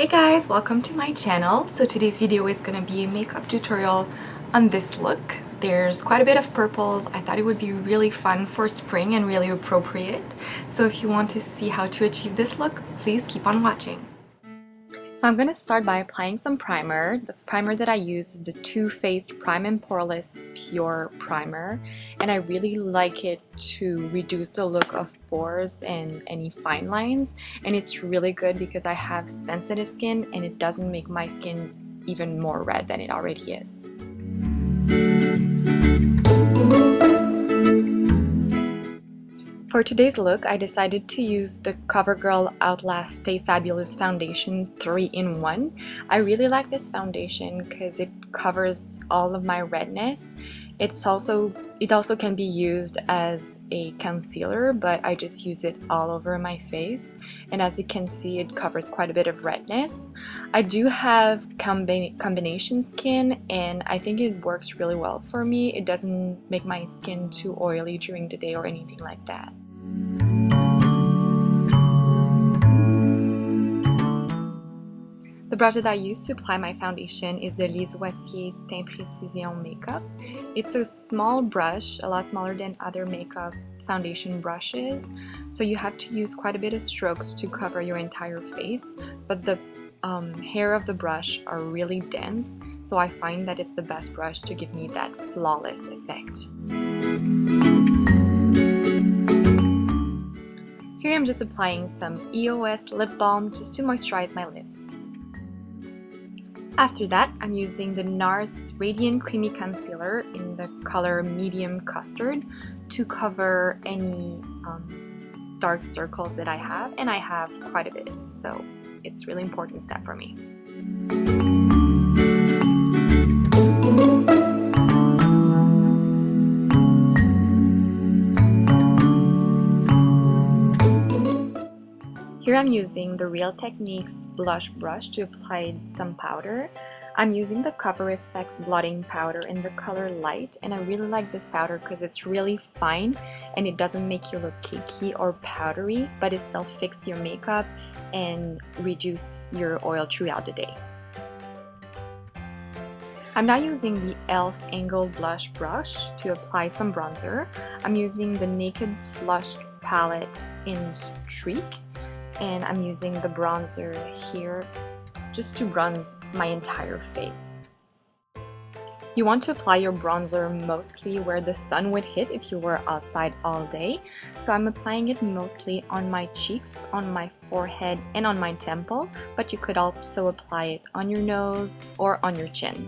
guys, welcome to my channel. So today's video is gonna be a makeup tutorial on this look. There's quite a bit of purples. I thought it would be really fun for spring and really appropriate. So if you want to see how to achieve this look, please keep on watching. So I'm going to start by applying some primer. The primer that I use is the Too Faced Prime and Poreless Pure Primer, and I really like it to reduce the look of pores and any fine lines, and it's really good because I have sensitive skin and it doesn't make my skin even more red than it already is. For today's look, I decided to use the Covergirl Outlast Stay Fabulous Foundation 3-in-1. I really like this foundation because it covers all of my redness. It also can be used as a concealer, but I just use it all over my face. And as you can see, it covers quite a bit of redness. I do have combination skin, and I think it works really well for me. It doesn't make my skin too oily during the day or anything like that. The brush that I use to apply my foundation is the Lise Wattier Teint Precision Makeup. It's a small brush, a lot smaller than other makeup foundation brushes, so you have to use quite a bit of strokes to cover your entire face, but the hair of the brush are really dense, so I find that it's the best brush to give me that flawless effect. Here I'm just applying some EOS lip balm just to moisturize my lips. After that, I'm using the Nars Radiant Creamy Concealer in the color Medium Custard to cover any dark circles that I have, and I have quite a bit, so it's a really important step for me. Here I'm using the Real Techniques blush brush to apply some powder. I'm using the Cover FX blotting powder in the color Light, and I really like this powder because it's really fine and it doesn't make you look cakey or powdery, but it still fixes your makeup and reduce your oil throughout the day. I'm now using the e.l.f. Angled Blush Brush to apply some bronzer. I'm using the Naked Flushed palette in Streak, and I'm using the bronzer here just to bronze my entire face. You want to apply your bronzer mostly where the sun would hit if you were outside all day, so I'm applying it mostly on my cheeks, on my forehead, and on my temple, but you could also apply it on your nose or on your chin.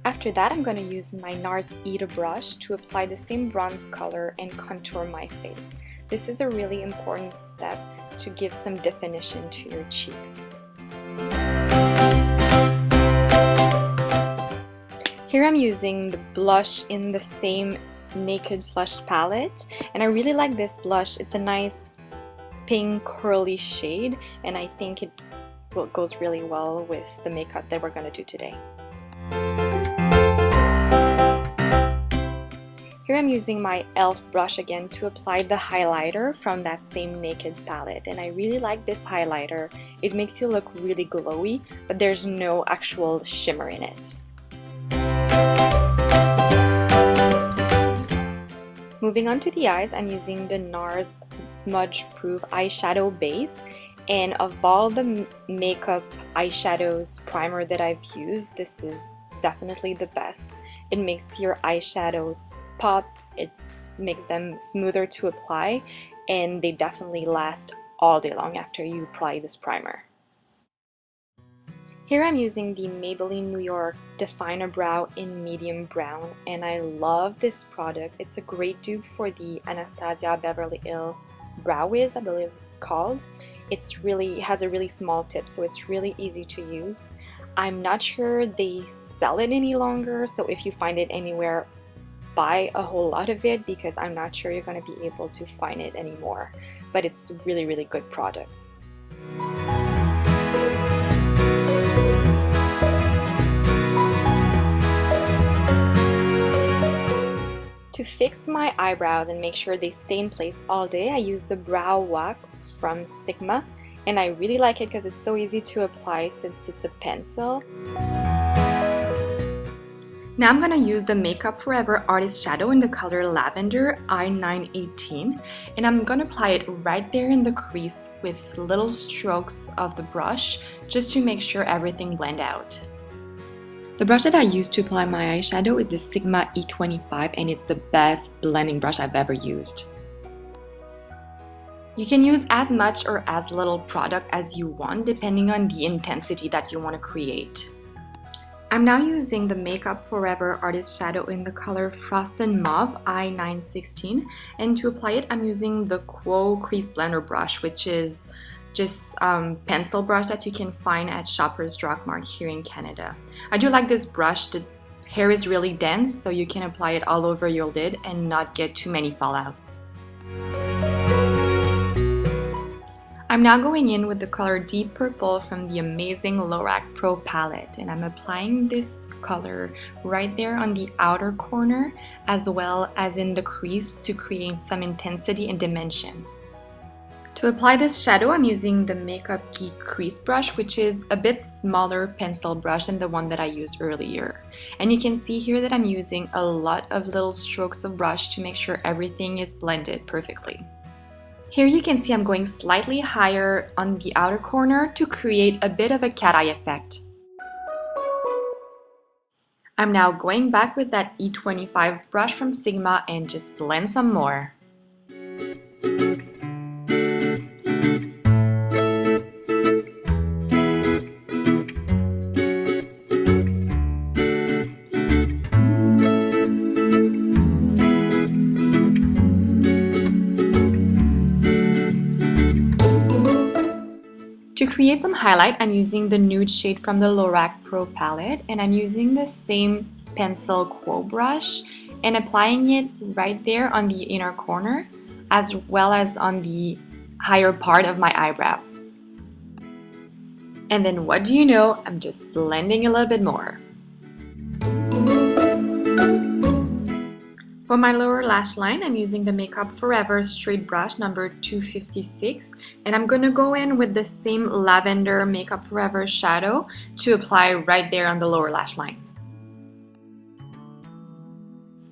After that, I'm going to use my Nars Naked brush to apply the same bronze color and contour my face. This is a really important step to give some definition to your cheeks. Here I'm using the blush in the same Naked Flushed palette, and I really like this blush. It's a nice pink curly shade, and I think it goes really well with the makeup that we're going to do today. Here I'm using my e.l.f. brush again to apply the highlighter from that same Naked palette, and I really like this highlighter. It makes you look really glowy, but there's no actual shimmer in it. Moving on to the eyes, I'm using the Nars Smudge Proof eyeshadow base, and of all the makeup eyeshadows primer that I've used, this is definitely the best. It makes your eyeshadows pop, it makes them smoother to apply, and they definitely last all day long after you apply this primer. Here I'm using the Maybelline Define-a-brow in medium brown, and I love this product. It's a great dupe for the Anastasia Beverly Hills Brow Wiz, I believe it's called. It has a really small tip, so it's really easy to use. I'm not sure they sell it any longer, so if you find it anywhere, buy a whole lot of it because I'm not sure you're going to be able to find it anymore, but it's a really, really good product. To fix my eyebrows and make sure they stay in place all day, I use the brow wax from Sigma, and I really like it because it's so easy to apply since it's a pencil. Now I'm gonna use the Makeup Forever Artist Shadow in the color Lavender I918, and I'm gonna apply it right there in the crease with little strokes of the brush just to make sure everything blend out. The brush that I use to apply my eyeshadow is the Sigma E25, and it's the best blending brush I've ever used. You can use as much or as little product as you want depending on the intensity that you want to create. I'm now using the Makeup Forever Artist Shadow in the color Frosted Mauve I916, and to apply it I'm using the Quo Crease Blender brush, which is just pencil brush that you can find at Shoppers Drug Mart here in Canada. I do like this brush. The hair is really dense, so you can apply it all over your lid and not get too many fallouts. I'm now going in with the color Deep Purple from the amazing Lorac Pro palette, and I'm applying this color right there on the outer corner as well as in the crease to create some intensity and dimension. To apply this shadow, I'm using the Makeup Geek crease brush, which is a bit smaller pencil brush than the one that I used earlier. And you can see here that I'm using a lot of little strokes of brush to make sure everything is blended perfectly. Here you can see I'm going slightly higher on the outer corner to create a bit of a cat eye effect. I'm now going back with that E25 brush from Sigma and just blend some more. To create some highlight, I'm using the nude shade from the Lorac Pro palette, and I'm using the same pencil Quo brush and applying it right there on the inner corner as well as on the higher part of my eyebrows. And then what do you know, I'm just blending a little bit more. For my lower lash line, I'm using the Makeup Forever straight brush number 256, and I'm gonna go in with the same Lavender Makeup Forever shadow to apply right there on the lower lash line.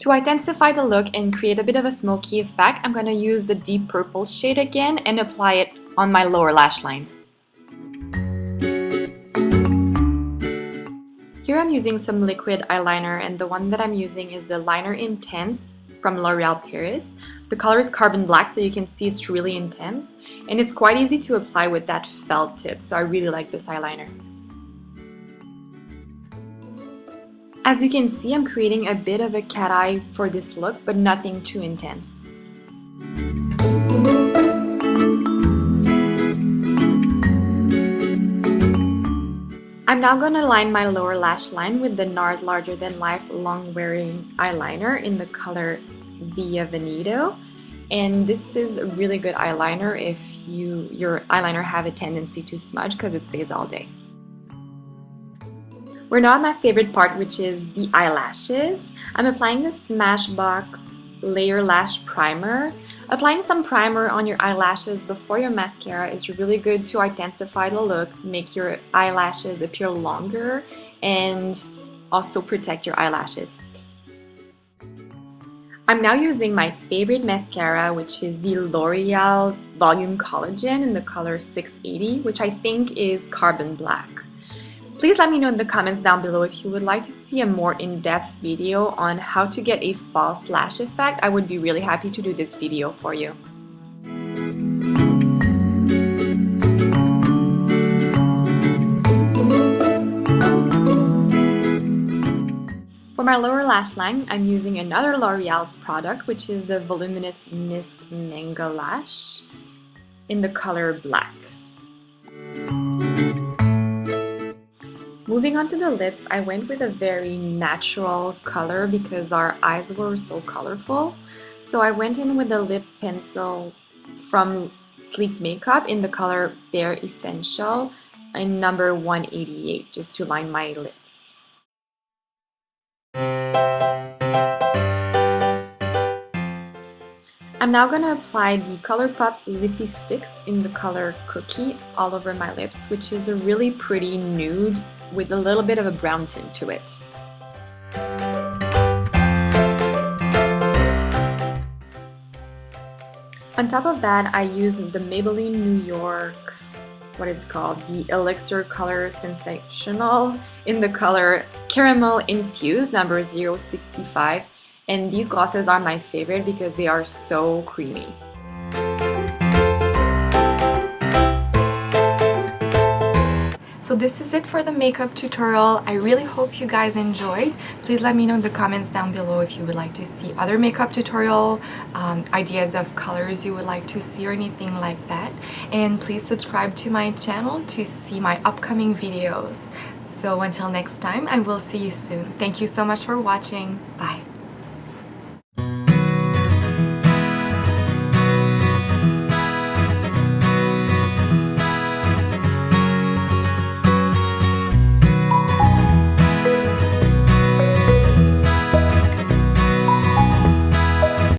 To intensify the look and create a bit of a smoky effect, I'm gonna use the Deep Purple shade again and apply it on my lower lash line. Here I'm using some liquid eyeliner, and the one that I'm using is the Liner Intense from L'Oreal Paris. The color is Carbon Black, so you can see it's really intense, and it's quite easy to apply with that felt tip, so I really like this eyeliner. As you can see, I'm creating a bit of a cat eye for this look, but nothing too intense. I'm now going to line my lower lash line with the Nars Larger Than Life Long Wearing Eyeliner in the color Via Veneto. And this is a really good eyeliner if your eyeliner have a tendency to smudge because it stays all day. We're now at my favorite part, which is the eyelashes. I'm applying the Smashbox Layer Lash Primer. Applying some primer on your eyelashes before your mascara is really good to intensify the look, make your eyelashes appear longer, and also protect your eyelashes. I'm now using my favorite mascara, which is the L'Oreal Volume Collagen in the color 680, which I think is Carbon Black. Please let me know in the comments down below if you would like to see a more in-depth video on how to get a false lash effect. I would be really happy to do this video for you. For my lower lash line, I'm using another L'Oreal product, which is the Voluminous Miss Manga Lash in the color Black. Moving on to the lips, I went with a very natural color because our eyes were so colorful. So I went in with a lip pencil from Sleek Makeup in the color Bare Essential in number 188, just to line my lips. I'm now going to apply the ColourPop Lippy Sticks in the color Cookie all over my lips, which is a really pretty nude with a little bit of a brown tint to it. On top of that, I used the Maybelline New York, what is it called? The Elixir Color Sensational in the color Caramel Infused number 065. And these glosses are my favorite because they are so creamy. So this is it for the makeup tutorial. I really hope you guys enjoyed. Please let me know in the comments down below if you would like to see other makeup tutorial ideas of colors you would like to see or anything like that. And please subscribe to my channel to see my upcoming videos. So until next time, I will see you soon. Thank you so much for watching. Bye.